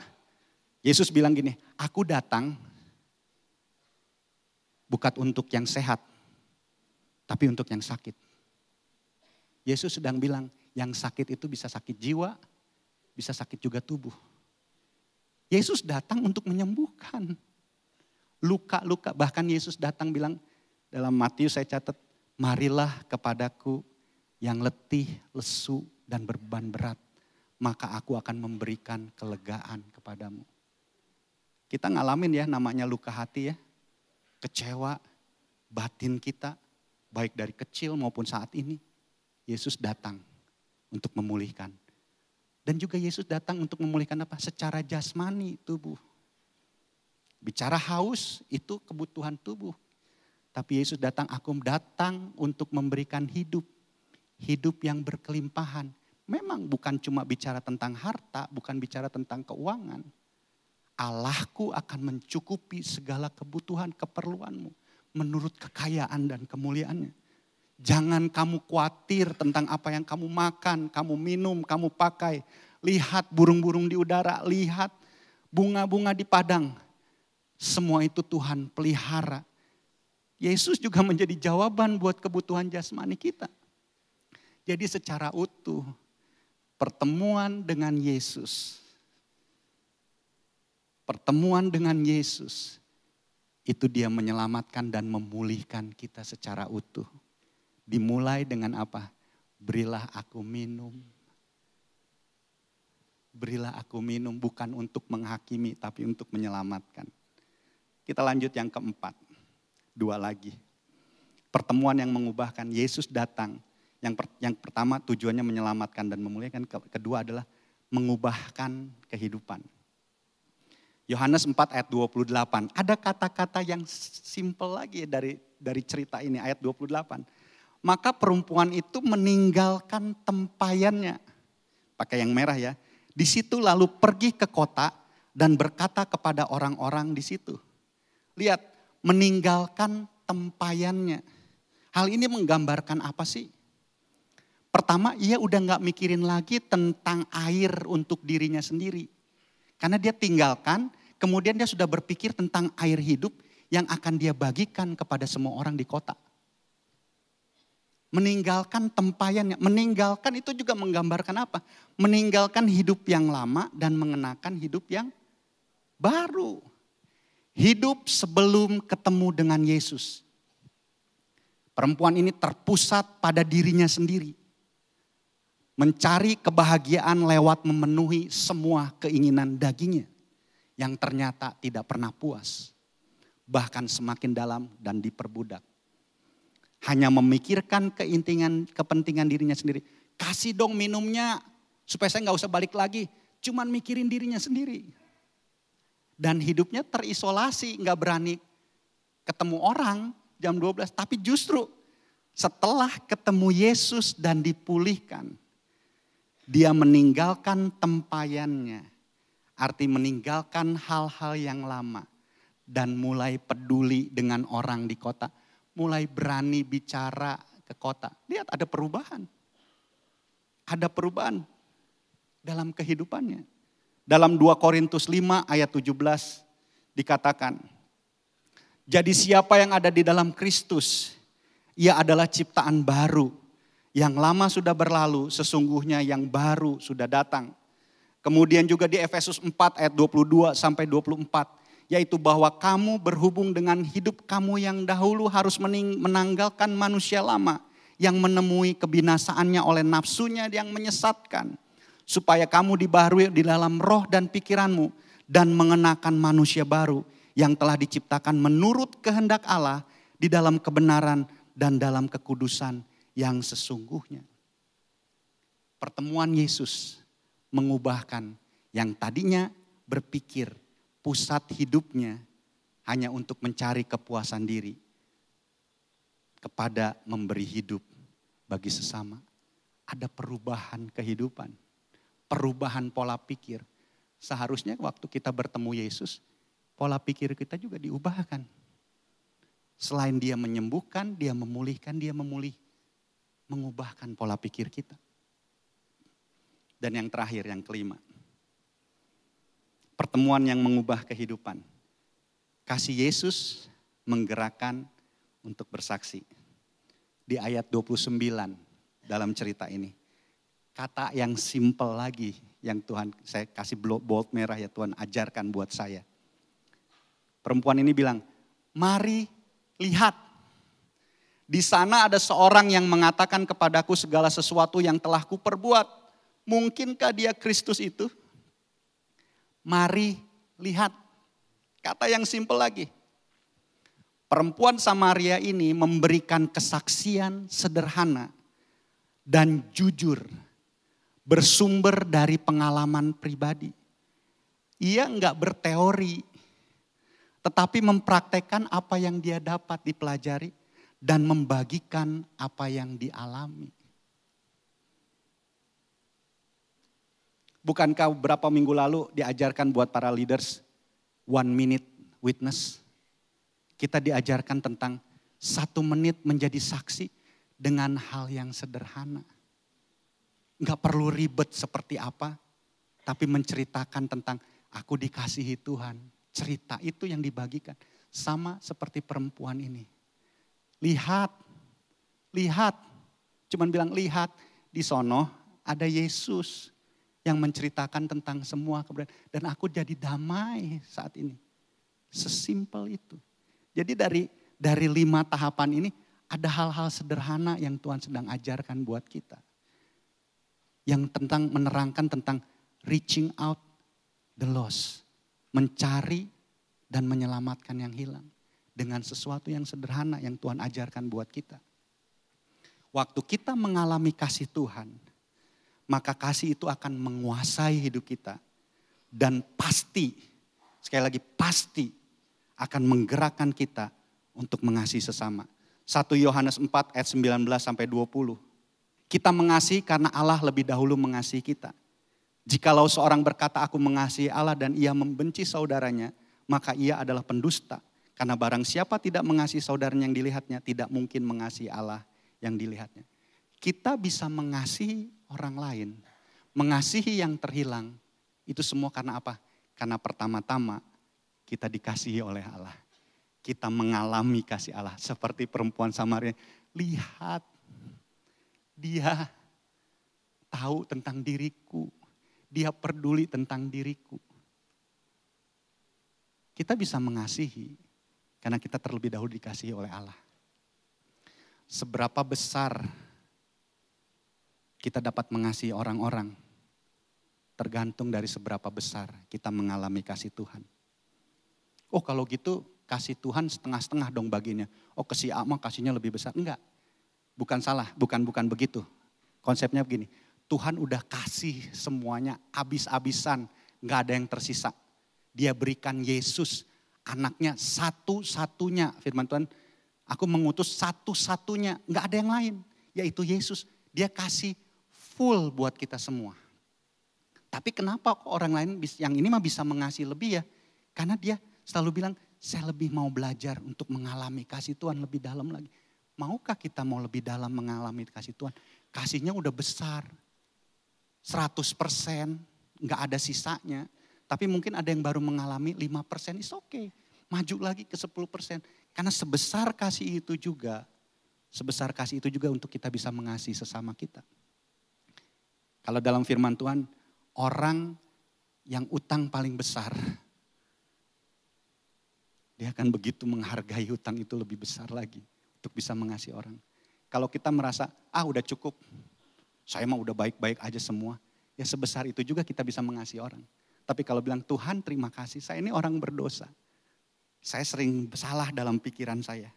Yesus bilang gini, aku datang bukan untuk yang sehat, tapi untuk yang sakit. Yesus sedang bilang, yang sakit itu bisa sakit jiwa, bisa sakit juga tubuh. Yesus datang untuk menyembuhkan luka-luka. Bahkan Yesus datang bilang dalam Matius saya catat, marilah kepadaku yang letih, lesu dan beban berat. Maka aku akan memberikan kelegaan kepadamu. Kita ngalamin ya namanya luka hati ya. Kecewa, batin kita baik dari kecil maupun saat ini. Yesus datang untuk memulihkan. Dan juga Yesus datang untuk memulihkan apa? Secara jasmani tubuh. Bicara haus itu kebutuhan tubuh. Tapi Yesus datang, aku datang untuk memberikan hidup. Hidup yang berkelimpahan. Memang bukan cuma bicara tentang harta, bukan bicara tentang keuangan. Allahku akan mencukupi segala kebutuhan, keperluanmu. Menurut kekayaan dan kemuliaannya. Jangan kamu khawatir tentang apa yang kamu makan, kamu minum, kamu pakai. Lihat burung-burung di udara, lihat bunga-bunga di padang. Semua itu Tuhan pelihara. Yesus juga menjadi jawaban buat kebutuhan jasmani kita. Jadi secara utuh, pertemuan dengan Yesus. Pertemuan dengan Yesus, itu dia menyelamatkan dan memulihkan kita secara utuh. Dimulai dengan apa? Berilah aku minum. Berilah aku minum bukan untuk menghakimi tapi untuk menyelamatkan. Kita lanjut yang keempat. Dua lagi. Pertemuan yang mengubahkan. Yesus datang. Yang pertama tujuannya menyelamatkan dan memulihkan. Kedua adalah mengubahkan kehidupan. Yohanes 4 ayat 28. Ada kata-kata yang simpel lagi dari cerita ini ayat 28. Maka perempuan itu meninggalkan tempayannya. Pakai yang merah ya. Di situ lalu pergi ke kota dan berkata kepada orang-orang di situ. Lihat, meninggalkan tempayannya. Hal ini menggambarkan apa sih? Pertama, ia udah gak mikirin lagi tentang air untuk dirinya sendiri. Karena dia tinggalkan, kemudian dia sudah berpikir tentang air hidup yang akan dia bagikan kepada semua orang di kota. Meninggalkan tempayannya. Meninggalkan itu juga menggambarkan apa? Meninggalkan hidup yang lama dan mengenakan hidup yang baru. Hidup sebelum ketemu dengan Yesus. Perempuan ini terpusat pada dirinya sendiri. Mencari kebahagiaan lewat memenuhi semua keinginan dagingnya. Yang ternyata tidak pernah puas. Bahkan semakin dalam dan diperbudak. Hanya memikirkan kepentingan dirinya sendiri. Kasih dong minumnya supaya saya gak usah balik lagi. Cuman mikirin dirinya sendiri. Dan hidupnya terisolasi, gak berani ketemu orang jam 12. Tapi justru setelah ketemu Yesus dan dipulihkan. Dia meninggalkan tempayannya. Arti meninggalkan hal-hal yang lama. Dan mulai peduli dengan orang di kota. Mulai berani bicara ke kota. Lihat ada perubahan. Ada perubahan dalam kehidupannya. Dalam 2 Korintus 5 ayat 17. dikatakan, jadi siapa yang ada di dalam Kristus, ia adalah ciptaan baru. Yang lama sudah berlalu, sesungguhnya yang baru sudah datang. Kemudian juga di Efesus 4 ayat 22 sampai 24. Yaitu bahwa kamu berhubung dengan hidup kamu yang dahulu harus menanggalkan manusia lama. Yang menemui kebinasaannya oleh nafsunya yang menyesatkan. Supaya kamu dibaharui di dalam roh dan pikiranmu. Dan mengenakan manusia baru yang telah diciptakan menurut kehendak Allah. Di dalam kebenaran dan dalam kekudusan yang sesungguhnya. Pertemuan Yesus mengubahkan yang tadinya berpikir pusat hidupnya hanya untuk mencari kepuasan diri kepada memberi hidup bagi sesama. Ada perubahan kehidupan, perubahan pola pikir. Seharusnya waktu kita bertemu Yesus, pola pikir kita juga diubahkan. Selain dia menyembuhkan, dia memulihkan, mengubahkan pola pikir kita. Dan yang terakhir, yang kelima. Pertemuan yang mengubah kehidupan. Kasih Yesus menggerakkan untuk bersaksi. Di ayat 29 dalam cerita ini. Kata yang simple lagi yang Tuhan, saya kasih bold merah ya Tuhan ajarkan buat saya. Perempuan ini bilang, mari lihat. Di sana ada seorang yang mengatakan kepadaku segala sesuatu yang telah kuperbuat. Mungkinkah dia Kristus itu? Mari lihat. Kata yang simpel lagi. Perempuan Samaria ini memberikan kesaksian sederhana dan jujur. Bersumber dari pengalaman pribadi. Ia enggak berteori. Tetapi mempraktekkan apa yang dia dapat dipelajari. Dan membagikan apa yang dialami. Bukankah beberapa minggu lalu diajarkan buat para leaders 1 minute witness? Kita diajarkan tentang 1 menit menjadi saksi dengan hal yang sederhana. Enggak perlu ribet seperti apa, tapi menceritakan tentang aku dikasihi Tuhan. Cerita itu yang dibagikan. Sama seperti perempuan ini. Lihat. Cuman bilang lihat di sono ada Yesus. Yang menceritakan tentang semua kebenaran. Dan aku jadi damai saat ini. Sesimpel itu. Jadi dari 5 tahapan ini ada hal-hal sederhana yang Tuhan sedang ajarkan buat kita. Yang menerangkan tentang reaching out the lost. Mencari dan menyelamatkan yang hilang. Dengan sesuatu yang sederhana yang Tuhan ajarkan buat kita. Waktu kita mengalami kasih Tuhan. Maka kasih itu akan menguasai hidup kita. Dan pasti, sekali lagi pasti akan menggerakkan kita untuk mengasihi sesama. 1 Yohanes 4 ayat 19 sampai 20. Kita mengasihi karena Allah lebih dahulu mengasihi kita. Jikalau seorang berkata aku mengasihi Allah dan ia membenci saudaranya, maka ia adalah pendusta. Karena barang siapa tidak mengasihi saudaranya yang dilihatnya, tidak mungkin mengasihi Allah yang dilihatnya. Kita bisa mengasihi orang lain, mengasihi yang terhilang, itu semua karena apa? Karena pertama-tama kita dikasihi oleh Allah. Kita mengalami kasih Allah seperti perempuan Samaria. Lihat, dia tahu tentang diriku, dia peduli tentang diriku. Kita bisa mengasihi karena kita terlebih dahulu dikasihi oleh Allah. Seberapa besar kita dapat mengasihi orang-orang tergantung dari seberapa besar kita mengalami kasih Tuhan. Oh kalau gitu kasih Tuhan setengah-setengah dong baginya. Oh ke si A mah kasihnya lebih besar. Enggak, bukan salah, bukan begitu. Konsepnya begini, Tuhan udah kasih semuanya habis-habisan, gak ada yang tersisa. Dia berikan Yesus, anaknya satu-satunya. Firman Tuhan, aku mengutus satu-satunya, gak ada yang lain. Yaitu Yesus, dia kasih full buat kita semua. Tapi kenapa kok orang lain yang ini mah bisa mengasihi lebih ya? Karena dia selalu bilang, saya lebih mau belajar untuk mengalami kasih Tuhan lebih dalam lagi. Maukah kita mau lebih dalam mengalami kasih Tuhan? Kasihnya udah besar, 100%, gak ada sisanya. Tapi mungkin ada yang baru mengalami 5%, is okay. Maju lagi ke 10%. Karena sebesar kasih itu juga untuk kita bisa mengasihi sesama kita. Kalau dalam firman Tuhan, orang yang utang paling besar, dia akan begitu menghargai hutang itu lebih besar lagi untuk bisa mengasihi orang. Kalau kita merasa, udah cukup, saya mah udah baik-baik aja semua. Ya sebesar itu juga kita bisa mengasihi orang. Tapi kalau bilang, Tuhan terima kasih, saya ini orang berdosa. Saya sering salah dalam pikiran saya.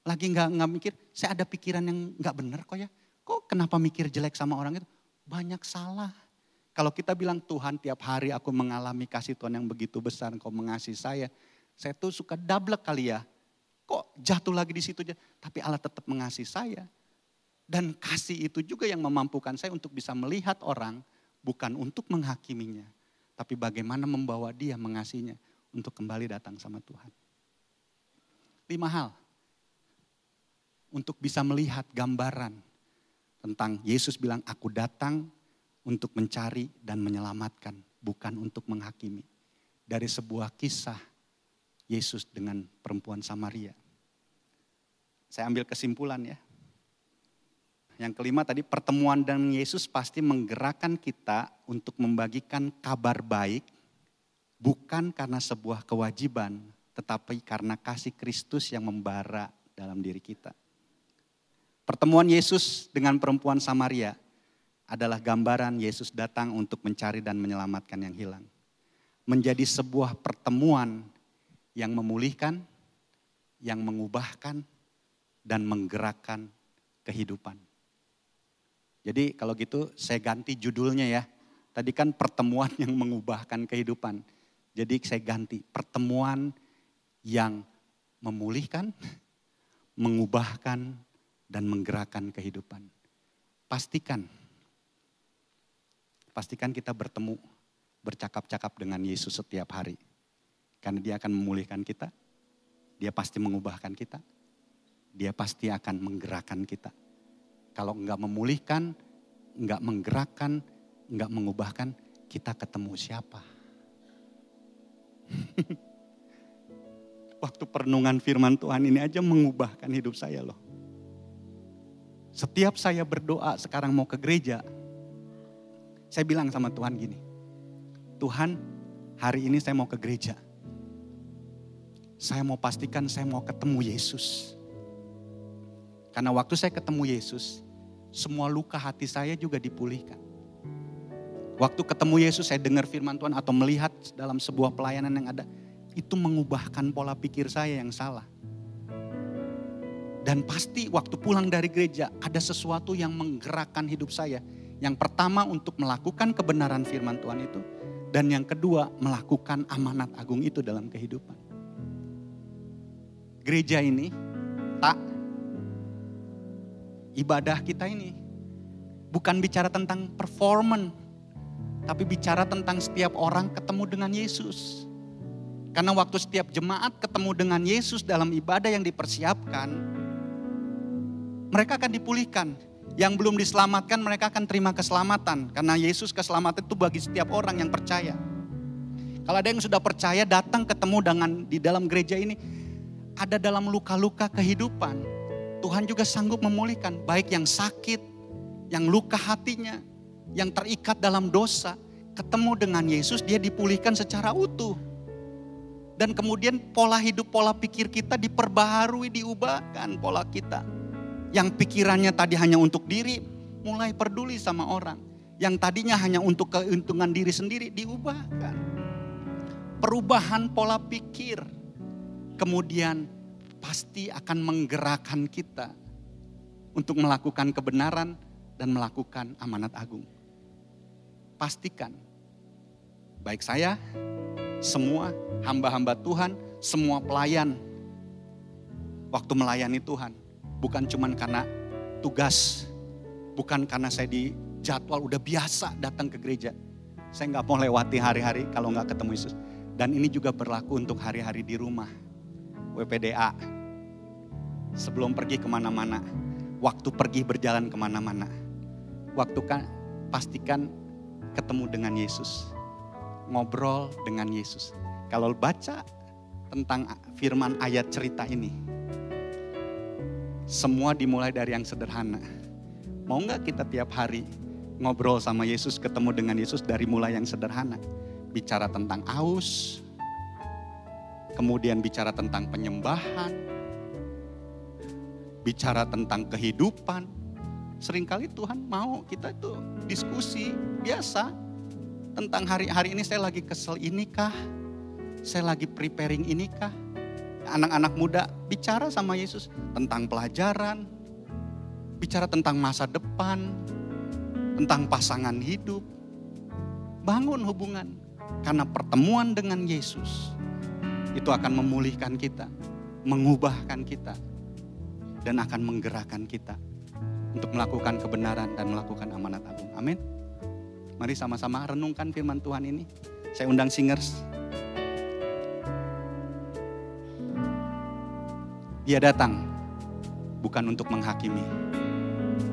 Lagi nggak mikir, saya ada pikiran yang nggak benar kok ya. Kok kenapa mikir jelek sama orang itu? Banyak salah. Kalau kita bilang, Tuhan tiap hari aku mengalami kasih Tuhan yang begitu besar, Engkau mengasihi saya tuh suka double kali ya. Kok jatuh lagi di situ aja, tapi Allah tetap mengasihi saya. Dan kasih itu juga yang memampukan saya untuk bisa melihat orang, bukan untuk menghakiminya, tapi bagaimana membawa dia mengasihinya untuk kembali datang sama Tuhan. 5 hal untuk bisa melihat gambaran tentang Yesus bilang, aku datang untuk mencari dan menyelamatkan, bukan untuk menghakimi. Dari sebuah kisah Yesus dengan perempuan Samaria. Saya ambil kesimpulan ya. Yang kelima tadi, pertemuan dengan Yesus pasti menggerakkan kita untuk membagikan kabar baik, bukan karena sebuah kewajiban, tetapi karena kasih Kristus yang membara dalam diri kita. Pertemuan Yesus dengan perempuan Samaria adalah gambaran Yesus datang untuk mencari dan menyelamatkan yang hilang. Menjadi sebuah pertemuan yang memulihkan, yang mengubahkan, dan menggerakkan kehidupan. Jadi kalau gitu saya ganti judulnya ya. Tadi kan pertemuan yang mengubahkan kehidupan. Jadi saya ganti pertemuan yang memulihkan, mengubahkan, dan menggerakkan kehidupan. Pastikan kita bertemu, bercakap-cakap dengan Yesus setiap hari. Karena dia akan memulihkan kita, dia pasti mengubahkan kita, dia pasti akan menggerakkan kita. Kalau enggak memulihkan, enggak menggerakkan, enggak mengubahkan, kita ketemu siapa? Waktu perenungan firman Tuhan ini aja mengubahkan hidup saya loh. Setiap saya berdoa sekarang mau ke gereja, saya bilang sama Tuhan gini, Tuhan hari ini saya mau ke gereja. Saya mau pastikan saya mau ketemu Yesus. Karena waktu saya ketemu Yesus, semua luka hati saya juga dipulihkan. Waktu ketemu Yesus saya dengar firman Tuhan atau melihat dalam sebuah pelayanan yang ada, itu mengubahkan pola pikir saya yang salah. Dan pasti waktu pulang dari gereja ada sesuatu yang menggerakkan hidup saya. Yang pertama untuk melakukan kebenaran firman Tuhan itu. Dan yang kedua melakukan amanat agung itu dalam kehidupan. Gereja ini, ibadah kita ini bukan bicara tentang performance, tapi bicara tentang setiap orang ketemu dengan Yesus. Karena waktu setiap jemaat ketemu dengan Yesus dalam ibadah yang dipersiapkan, mereka akan dipulihkan. Yang belum diselamatkan mereka akan terima keselamatan. Karena Yesus keselamatan itu bagi setiap orang yang percaya. Kalau ada yang sudah percaya datang ketemu di dalam gereja ini, ada dalam luka-luka kehidupan, Tuhan juga sanggup memulihkan. Baik yang sakit, yang luka hatinya, yang terikat dalam dosa. Ketemu dengan Yesus, dia dipulihkan secara utuh. Dan kemudian pola hidup, pola pikir kita diperbaharui, diubahkan pola kita. Yang pikirannya tadi hanya untuk diri, mulai peduli sama orang. Yang tadinya hanya untuk keuntungan diri sendiri, diubahkan. Perubahan pola pikir. Kemudian pasti akan menggerakkan kita untuk melakukan kebenaran dan melakukan amanat agung. Pastikan, baik saya, semua hamba-hamba Tuhan, semua pelayan, waktu melayani Tuhan, bukan cuma karena tugas, bukan karena saya di jadwal udah biasa datang ke gereja. Saya nggak mau lewati hari-hari kalau nggak ketemu Yesus. Dan ini juga berlaku untuk hari-hari di rumah. WPDA, sebelum pergi kemana-mana, waktu pergi berjalan kemana-mana, pastikan ketemu dengan Yesus. ngobrol dengan Yesus. Kalau baca tentang firman ayat cerita ini, semua dimulai dari yang sederhana. Mau gak kita tiap hari ngobrol sama Yesus, ketemu dengan Yesus dari mulai yang sederhana. Bicara tentang aus, kemudian bicara tentang penyembahan, bicara tentang kehidupan. Seringkali Tuhan mau kita itu diskusi biasa tentang hari ini saya lagi kesel inikah, saya lagi preparing inikah. Anak-anak muda bicara sama Yesus tentang pelajaran, bicara tentang masa depan, tentang pasangan hidup. Bangun hubungan, karena pertemuan dengan Yesus itu akan memulihkan kita, mengubahkan kita, dan akan menggerakkan kita untuk melakukan kebenaran dan melakukan amanat agung. Amin. Mari sama-sama renungkan firman Tuhan ini. Saya undang singers. Dia datang bukan untuk menghakimi,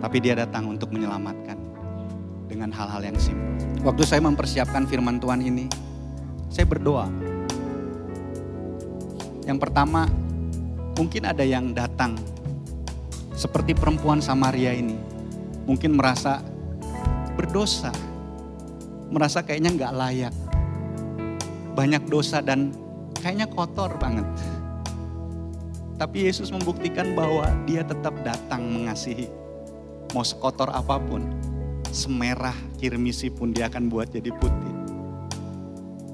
tapi dia datang untuk menyelamatkan dengan hal-hal yang simpel. Waktu saya mempersiapkan firman Tuhan ini, saya berdoa. Yang pertama, mungkin ada yang datang seperti perempuan Samaria ini, mungkin merasa berdosa, merasa kayaknya gak layak, banyak dosa dan kayaknya kotor banget. Tapi Yesus membuktikan bahwa dia tetap datang mengasihi. Mau sekotor apapun, semerah kirmisi pun dia akan buat jadi putih.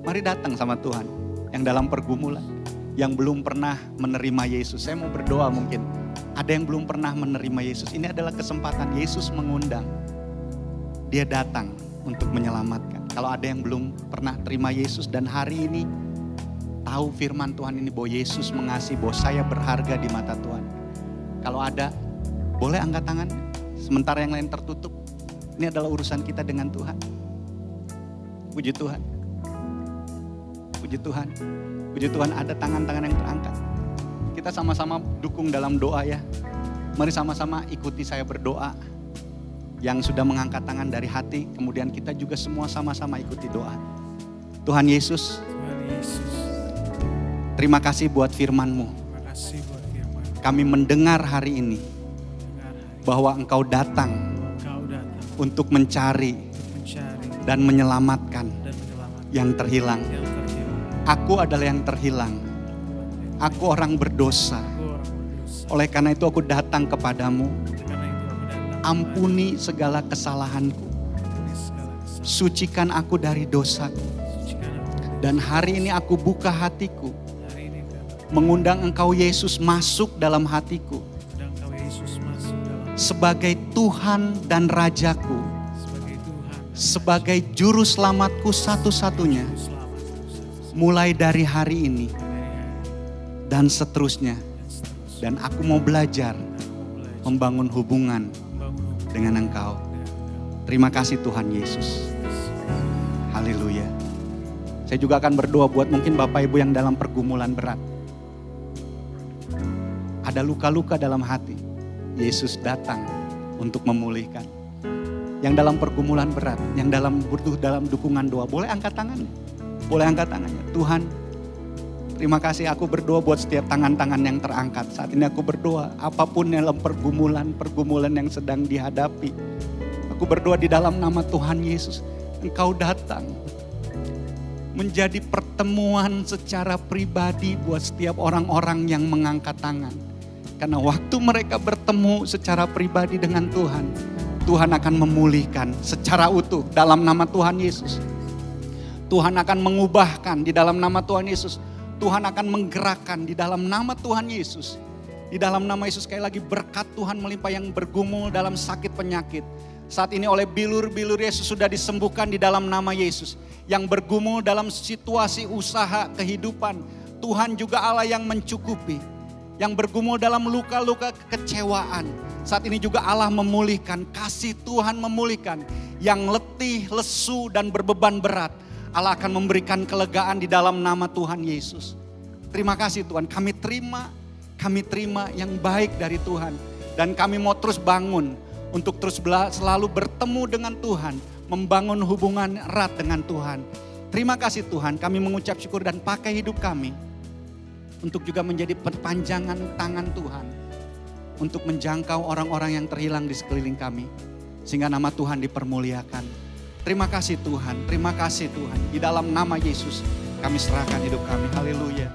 Mari datang sama Tuhan yang dalam pergumulan, yang belum pernah menerima Yesus. Saya mau berdoa mungkin. Ada yang belum pernah menerima Yesus. Ini adalah kesempatan Yesus mengundang. Dia datang untuk menyelamatkan. Kalau ada yang belum pernah terima Yesus dan hari ini tahu firman Tuhan ini bahwa Yesus mengasihi, bahwa saya berharga di mata Tuhan. Kalau ada, boleh angkat tangan. Sementara yang lain tertutup. Ini adalah urusan kita dengan Tuhan. Puji Tuhan. Puji Tuhan. Puji Tuhan, ada tangan-tangan yang terangkat. Kita sama-sama dukung dalam doa ya. Mari sama-sama ikuti saya berdoa. Yang sudah mengangkat tangan dari hati, kemudian kita juga semua sama-sama ikuti doa. Tuhan Yesus. Terima kasih buat firman-Mu. Kami mendengar hari ini bahwa Engkau datang untuk mencari dan menyelamatkan yang terhilang. Aku adalah yang terhilang. Aku orang berdosa. Oleh karena itu aku datang kepadamu. Ampuni segala kesalahanku. Sucikan aku dari dosaku. Dan hari ini aku buka hatiku. Mengundang Engkau Yesus masuk dalam hatiku. Sebagai Tuhan dan Rajaku. Sebagai Juru Selamatku satu-satunya. Mulai dari hari ini. Dan seterusnya. Dan aku mau belajar membangun hubungan dengan Engkau. Terima kasih Tuhan Yesus. Haleluya. Saya juga akan berdoa buat mungkin Bapak Ibu yang dalam pergumulan berat. Ada luka-luka dalam hati. Yesus datang untuk memulihkan. Yang dalam pergumulan berat, yang butuh dalam dukungan doa, boleh angkat tangannya. Boleh angkat tangannya. Tuhan, terima kasih, aku berdoa buat setiap tangan-tangan yang terangkat. Saat ini aku berdoa, apapun dalam pergumulan yang sedang dihadapi. Aku berdoa di dalam nama Tuhan Yesus. Engkau datang menjadi pertemuan secara pribadi buat setiap orang-orang yang mengangkat tangan. Karena waktu mereka bertemu secara pribadi dengan Tuhan, Tuhan akan memulihkan secara utuh dalam nama Tuhan Yesus. Tuhan akan mengubahkan di dalam nama Tuhan Yesus. Tuhan akan menggerakkan di dalam nama Tuhan Yesus. Di dalam nama Yesus sekali lagi berkat Tuhan melimpah yang bergumul dalam sakit penyakit. Saat ini oleh bilur-bilur Yesus sudah disembuhkan di dalam nama Yesus. Yang bergumul dalam situasi usaha kehidupan. Tuhan juga Allah yang mencukupi. Yang bergumul dalam luka-luka kekecewaan. Saat ini juga Allah memulihkan, kasih Tuhan memulihkan. Yang letih, lesu dan berbeban berat. Allah akan memberikan kelegaan di dalam nama Tuhan Yesus. Terima kasih Tuhan, kami terima yang baik dari Tuhan. Dan kami mau terus bangun untuk terus selalu bertemu dengan Tuhan. Membangun hubungan erat dengan Tuhan. Terima kasih Tuhan, kami mengucap syukur dan pakai hidup kami untuk juga menjadi perpanjangan tangan Tuhan untuk menjangkau orang-orang yang terhilang di sekeliling kami, sehingga nama Tuhan dipermuliakan. Terima kasih Tuhan, terima kasih Tuhan. Di dalam nama Yesus kami serahkan hidup kami. Haleluya.